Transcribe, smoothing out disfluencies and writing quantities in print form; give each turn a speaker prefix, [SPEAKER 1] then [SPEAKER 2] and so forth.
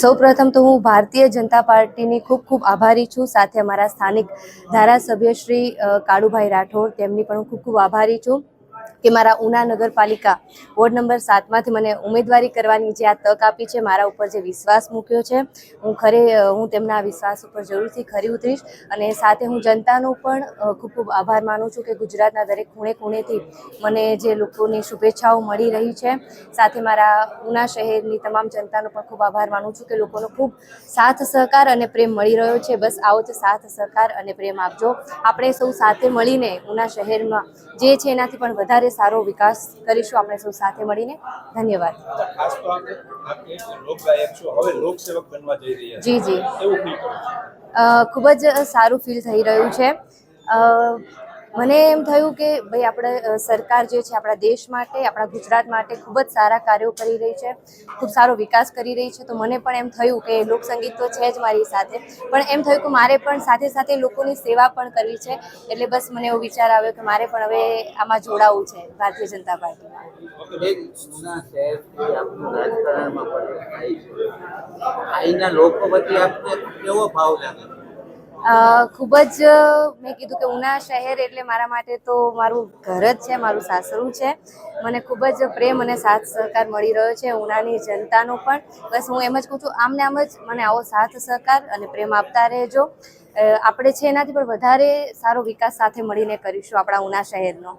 [SPEAKER 1] સૌપ્રથમ તો હું ભારતીય જનતા પાર્ટીની ખૂબ ખૂબ આભારી છું. સાથે અમારા સ્થાનિક ધારાસભ્ય શ્રી કાળુભાઈ રાઠોડ, તેમની પણ હું ખૂબ ખૂબ આભારી છું કે મારા ઉના નગરપાલિકા વોર્ડ નંબર 7માંથી મને ઉમેદવારી કરવાની જે આ તક આપી છે, મારા ઉપર જે વિશ્વાસ મૂક્યો છે, હું તેમના વિશ્વાસ ઉપર જરૂરથી ખરી ઉતરીશ. અને સાથે હું જનતાનો પણ ખૂબ ખૂબ આભાર માનું છું કે ગુજરાતના દરેક ખૂણે ખૂણેથી મને જે લોકોની શુભેચ્છાઓ મળી રહી છે. સાથે મારા ઉના શહેરની તમામ જનતાનો પણ ખૂબ આભાર માનું છું કે લોકોનો ખૂબ સાથ સહકાર અને પ્રેમ મળી રહ્યો છે. બસ આવો જ સાથ સહકાર અને પ્રેમ આપજો. આપણે સૌ સાથે મળીને ઉના શહેરમાં જે છે એનાથી પણ વધારે સારો વિકાસ કરીશું, આપણે સૌ સાથે મળીને. ધન્યવાદ. જી જી, ખૂબ જ સારું ફીલ થઈ રહ્યું છે. મને એમ થયું કે ભાઈ આપણે સરકાર જે છે આપણા દેશ માટે, આપણા ગુજરાત માટે ખૂબ જ સારા કાર્યો કરી રહી છે, ખૂબ સારો વિકાસ કરી રહી છે. તો મને પણ એમ થયું કે લોકસંગીત તો છે જ મારી સાથે, પણ એમ થયું કે મારે પણ સાથે સાથે લોકોની સેવા પણ કરવી છે. એટલે બસ મને એવો વિચાર આવ્યો કે મારે પણ હવે આમાં જોડાવું છે ભારતીય જનતા પાર્ટીમાં. ખૂબ જ મેં કીધું કે ઉના શહેર એટલે મારા માટે તો મારું ઘર જ છે, મારું સાસરું છે. મને ખૂબ જ પ્રેમ અને સાથ સહકાર મળી રહ્યો છે ઉનાની જનતાનો પણ. બસ હું એમ જ કહું છું, આમને આમ જ મને આવો સાથ સહકાર અને પ્રેમ આપતા રહેજો. આપણે છે એનાથી પણ વધારે સારો વિકાસ સાથે મળીને કરીશું આપણા ઉના શહેરનો.